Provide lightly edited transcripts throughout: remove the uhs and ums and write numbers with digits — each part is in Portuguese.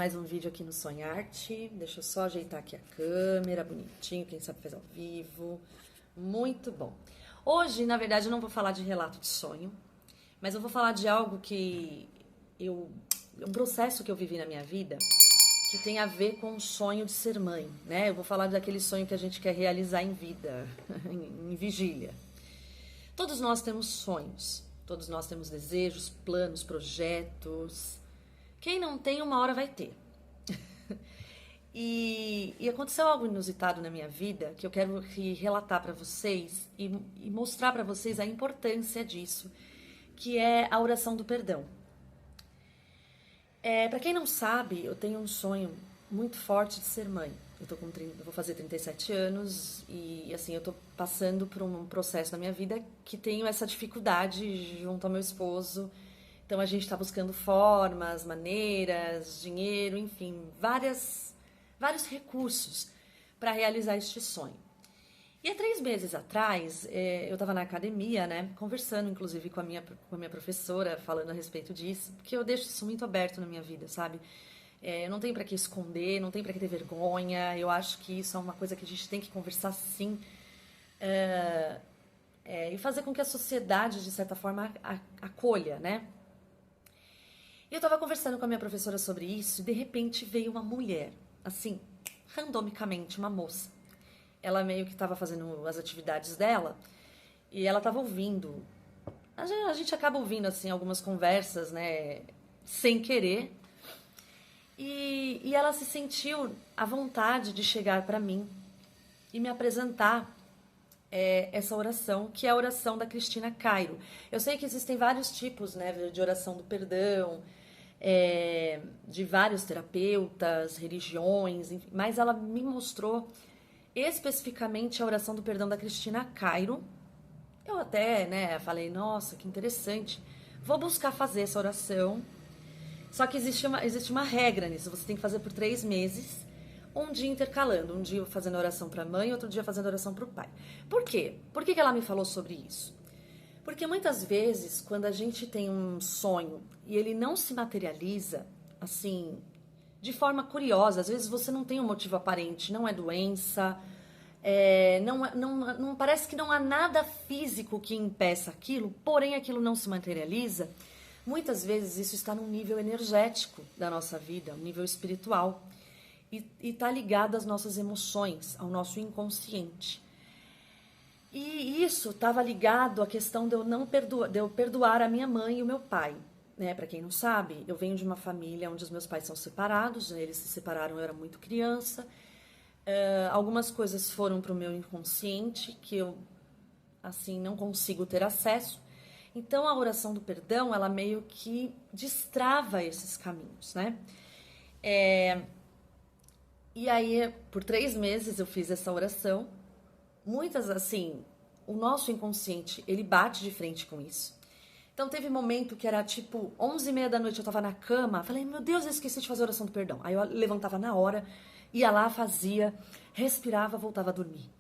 mais um vídeo aqui no Sonharte. Deixa eu só ajeitar aqui a câmera, bonitinho, quem sabe faz ao vivo. Muito bom. Hoje, na verdade, eu não vou falar de relato de sonho, mas eu vou falar de algo um processo que eu vivi na minha vida, que tem a ver com o sonho de ser mãe, né? Eu vou falar daquele sonho que a gente quer realizar em vida, em vigília. Todos nós temos sonhos, todos nós temos desejos, planos, projetos. Quem não tem, uma hora vai ter. E aconteceu algo inusitado na minha vida que eu quero relatar para vocês e mostrar para vocês a importância disso, que é a oração do perdão. Para quem não sabe, eu tenho um sonho muito forte de ser mãe. Eu vou fazer 37 anos e assim, eu tô passando por um processo na minha vida que tenho essa dificuldade junto ao meu esposo. Então a gente está buscando formas, maneiras, dinheiro, enfim, vários recursos para realizar este sonho. E há 3 meses atrás, eu estava na academia, né, conversando inclusive com a minha professora, falando a respeito disso, porque eu deixo isso muito aberto na minha vida, sabe? Eu não tenho para que esconder, não tenho para que ter vergonha, eu acho que isso é uma coisa que a gente tem que conversar sim, e fazer com que a sociedade, de certa forma, acolha, né? E eu estava conversando com a minha professora sobre isso e de repente veio uma mulher, assim, randomicamente, uma moça. Ela meio que estava fazendo as atividades dela e ela estava ouvindo. A gente acaba ouvindo, assim, algumas conversas, né, sem querer. E ela se sentiu à vontade de chegar para mim e me apresentar essa oração, que é a oração da Cristina Cairo. Eu sei que existem vários tipos, né, de oração do perdão, de vários terapeutas, religiões, enfim, mas ela me mostrou especificamente a oração do perdão da Cristina Cairo. Eu até, né, falei, nossa, que interessante, vou buscar fazer essa oração. Só que existe uma regra nisso, você tem que fazer por 3 meses, um dia intercalando, um dia fazendo oração para a mãe, outro dia fazendo oração para o pai. Por quê? Por que ela me falou sobre isso? Porque muitas vezes, quando a gente tem um sonho e ele não se materializa, assim, de forma curiosa, às vezes você não tem um motivo aparente, não é doença, não parece que não há nada físico que impeça aquilo, porém aquilo não se materializa. Muitas vezes isso está num nível energético da nossa vida, um nível espiritual, e está ligado às nossas emoções, ao nosso inconsciente. E isso estava ligado à questão de eu perdoar a minha mãe e o meu pai. Né? Para quem não sabe, eu venho de uma família onde os meus pais são separados, né? Eles se separaram, eu era muito criança. Algumas coisas foram para o meu inconsciente, que eu, assim, não consigo ter acesso. Então, a oração do perdão, ela meio que destrava esses caminhos, né? E aí, por 3 meses eu fiz essa oração. Muitas, assim, o nosso inconsciente, ele bate de frente com isso. Então, teve momento que era tipo 11h30 da noite, eu tava na cama, falei, meu Deus, eu esqueci de fazer a oração do perdão. Aí eu levantava na hora, ia lá, fazia, respirava, voltava a dormir.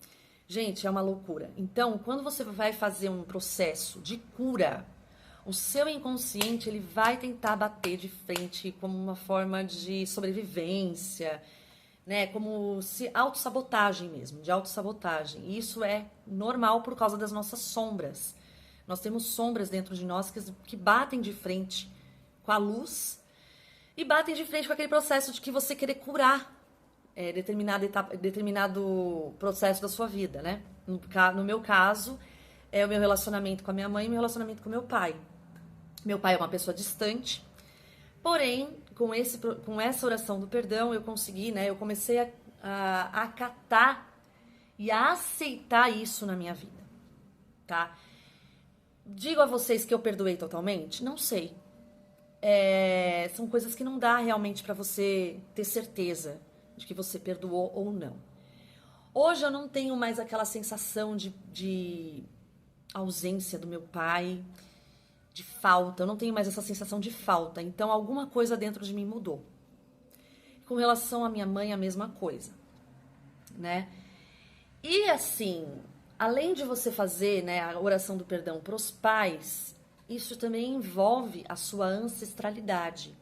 Gente, é uma loucura. Então, quando você vai fazer um processo de cura, o seu inconsciente, ele vai tentar bater de frente como uma forma de sobrevivência, né? Como se autossabotagem mesmo, de autossabotagem. E isso é normal por causa das nossas sombras. Nós temos sombras dentro de nós que batem de frente com a luz e batem de frente com aquele processo de que você querer curar determinado processo da sua vida, né? No meu caso, é o meu relacionamento com a minha mãe e o meu relacionamento com o meu pai. Meu pai é uma pessoa distante, porém, com essa oração do perdão, eu consegui, né? Eu comecei a acatar e a aceitar isso na minha vida, tá? Digo a vocês que eu perdoei totalmente? Não sei. São coisas que não dá realmente pra você ter certeza de que você perdoou ou não. Hoje eu não tenho mais aquela sensação de ausência do meu pai, de falta. Eu não tenho mais essa sensação de falta. Então alguma coisa dentro de mim mudou. Com relação à minha mãe, a mesma coisa, né? E assim, além de você fazer, né, a oração do perdão pros pais, isso também envolve a sua ancestralidade.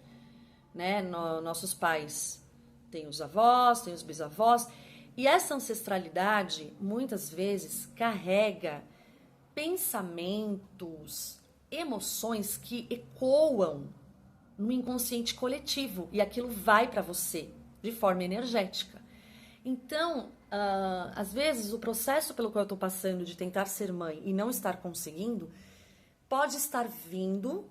né? Nossos pais têm os avós, têm os bisavós, e essa ancestralidade muitas vezes carrega pensamentos, emoções que ecoam no inconsciente coletivo e aquilo vai para você de forma energética. Então, às vezes, o processo pelo qual eu estou passando de tentar ser mãe e não estar conseguindo pode estar vindo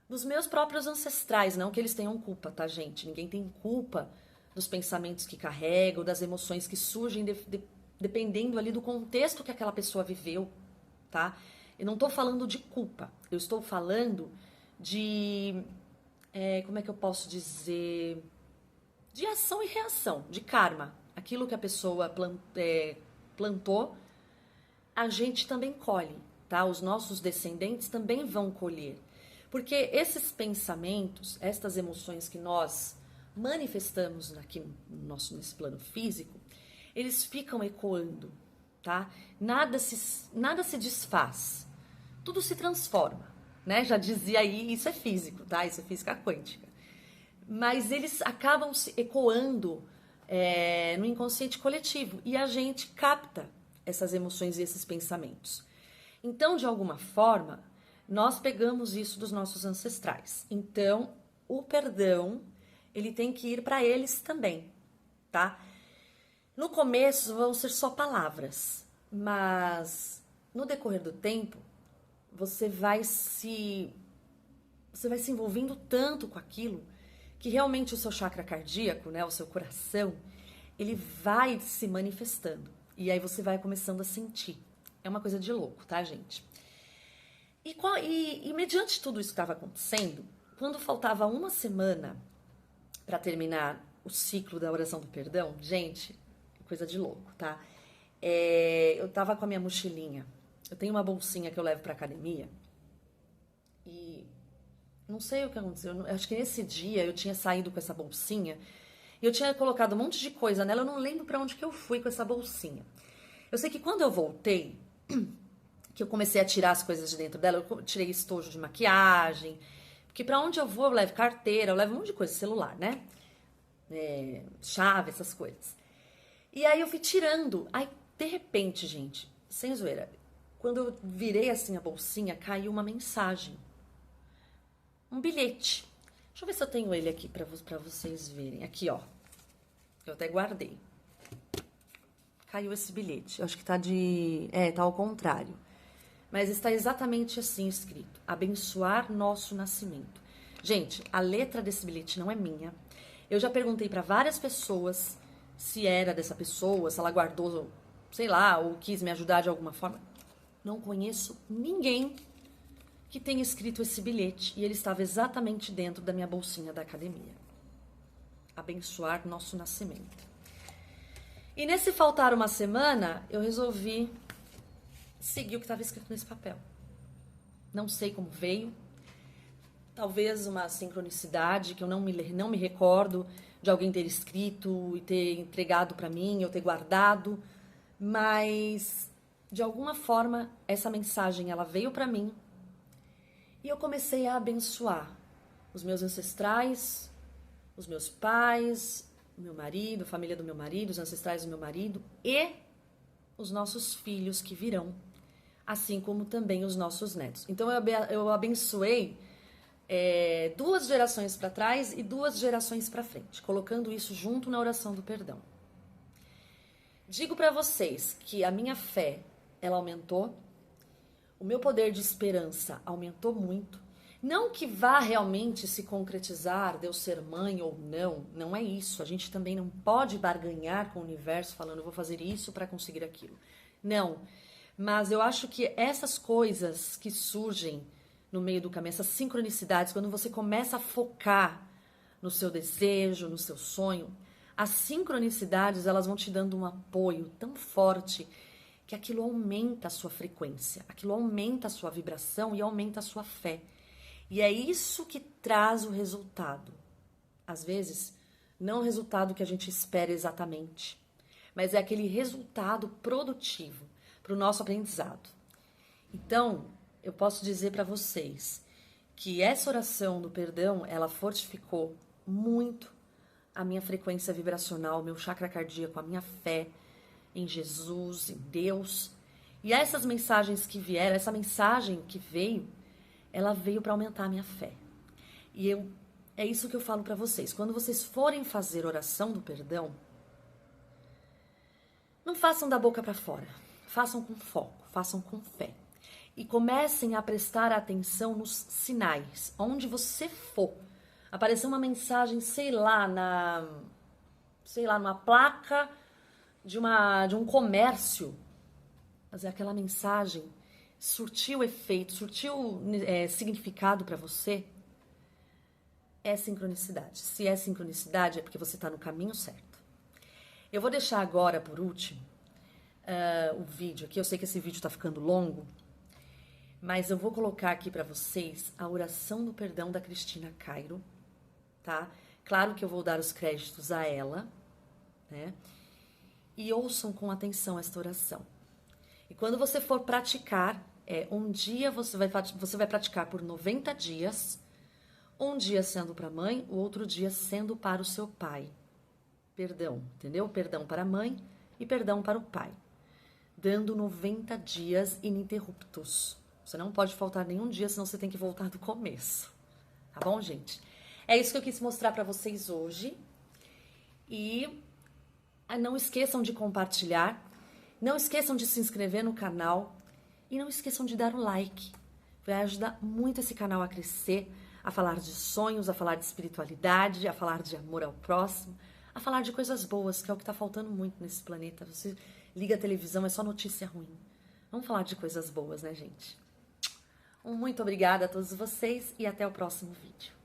dos meus próprios ancestrais, não que eles tenham culpa, tá, gente? Ninguém tem culpa dos pensamentos que carregam, das emoções que surgem dependendo ali do contexto que aquela pessoa viveu, tá? Eu não estou falando de culpa, eu estou falando de, como é que eu posso dizer, de ação e reação, de karma. Aquilo que a pessoa plantou, a gente também colhe, tá? Os nossos descendentes também vão colher. Porque esses pensamentos, estas emoções que nós manifestamos aqui nesse plano físico, eles ficam ecoando, tá? Nada se desfaz, tudo se transforma, né? Já dizia aí, isso é físico, tá? Isso é física quântica. Mas eles acabam se ecoando no inconsciente coletivo e a gente capta essas emoções e esses pensamentos. Então, de alguma forma, nós pegamos isso dos nossos ancestrais. Então, o perdão, ele tem que ir para eles também, tá? No começo vão ser só palavras, mas no decorrer do tempo, você vai se envolvendo tanto com aquilo que realmente o seu chakra cardíaco, né, o seu coração, ele vai se manifestando. E aí você vai começando a sentir. É uma coisa de louco, tá, gente? E mediante tudo isso que estava acontecendo, quando faltava uma semana para terminar o ciclo da oração do perdão, gente, coisa de louco, tá? Eu tava com a minha mochilinha. Eu tenho uma bolsinha que eu levo pra academia. E não sei o que aconteceu. Eu acho que nesse dia eu tinha saído com essa bolsinha e eu tinha colocado um monte de coisa nela. Eu não lembro pra onde que eu fui com essa bolsinha. Eu sei que quando eu voltei, que eu comecei a tirar as coisas de dentro dela, eu tirei estojo de maquiagem. Porque pra onde eu vou, eu levo carteira, eu levo um monte de coisa, celular, né? Chave, essas coisas. E aí eu fui tirando. Aí, de repente, gente, sem zoeira, quando eu virei assim a bolsinha, caiu uma mensagem. Um bilhete. Deixa eu ver se eu tenho ele aqui pra vocês verem. Aqui, ó. Eu até guardei. Caiu esse bilhete. Eu acho que tá tá ao contrário. Mas está exatamente assim escrito. Abençoar nosso nascimento. Gente, a letra desse bilhete não é minha. Eu já perguntei pra várias pessoas se era dessa pessoa, se ela guardou, sei lá, ou quis me ajudar de alguma forma. Não conheço ninguém que tenha escrito esse bilhete e ele estava exatamente dentro da minha bolsinha da academia. Abençoar nosso nascimento. E nesse faltar uma semana, eu resolvi seguir o que estava escrito nesse papel. Não sei como veio. Talvez uma sincronicidade que eu não me recordo de alguém ter escrito e ter entregado para mim, eu ter guardado, mas de alguma forma essa mensagem ela veio para mim e eu comecei a abençoar os meus ancestrais, os meus pais, o meu marido, a família do meu marido, os ancestrais do meu marido e os nossos filhos que virão, assim como também os nossos netos. Então eu abençoei 2 gerações para trás e 2 gerações para frente, colocando isso junto na oração do perdão. Digo para vocês que a minha fé, ela aumentou, o meu poder de esperança aumentou muito. Não que vá realmente se concretizar de eu ser mãe ou não, não é isso. A gente também não pode barganhar com o universo falando, eu vou fazer isso para conseguir aquilo. Não, mas eu acho que essas coisas que surgem no meio do caminho, essas sincronicidades, quando você começa a focar no seu desejo, no seu sonho, as sincronicidades, elas vão te dando um apoio tão forte que aquilo aumenta a sua frequência, aquilo aumenta a sua vibração e aumenta a sua fé. E é isso que traz o resultado. Às vezes, não o resultado que a gente espera exatamente, mas é aquele resultado produtivo para o nosso aprendizado. Então, eu posso dizer para vocês que essa oração do perdão, ela fortificou muito a minha frequência vibracional, meu chakra cardíaco, a minha fé em Jesus, em Deus. E essas mensagens que vieram, essa mensagem que veio, ela veio para aumentar a minha fé. E é isso que eu falo para vocês. Quando vocês forem fazer oração do perdão, não façam da boca para fora. Façam com foco, façam com fé. E comecem a prestar atenção nos sinais. Onde você for, aparecer uma mensagem, sei lá, numa placa de um comércio, mas aquela mensagem surtiu efeito, surtiu significado para você, é sincronicidade. Se é sincronicidade, é porque você está no caminho certo. Eu vou deixar agora, por último, o vídeo aqui. Eu sei que esse vídeo está ficando longo, mas eu vou colocar aqui para vocês a oração do perdão da Cristina Cairo, tá? Claro que eu vou dar os créditos a ela, né? E ouçam com atenção esta oração. E quando você for praticar, um dia você vai praticar por 90 dias, um dia sendo para a mãe, o outro dia sendo para o seu pai. Perdão, entendeu? Perdão para a mãe e perdão para o pai. Dando 90 dias ininterruptos. Você não pode faltar nenhum dia, senão você tem que voltar do começo. Tá bom, gente? É isso que eu quis mostrar para vocês hoje. E não esqueçam de compartilhar. Não esqueçam de se inscrever no canal. E não esqueçam de dar o like. Vai ajudar muito esse canal a crescer, a falar de sonhos, a falar de espiritualidade, a falar de amor ao próximo, a falar de coisas boas, que é o que está faltando muito nesse planeta. Você liga a televisão, é só notícia ruim. Vamos falar de coisas boas, né, gente? Muito obrigada a todos vocês e até o próximo vídeo.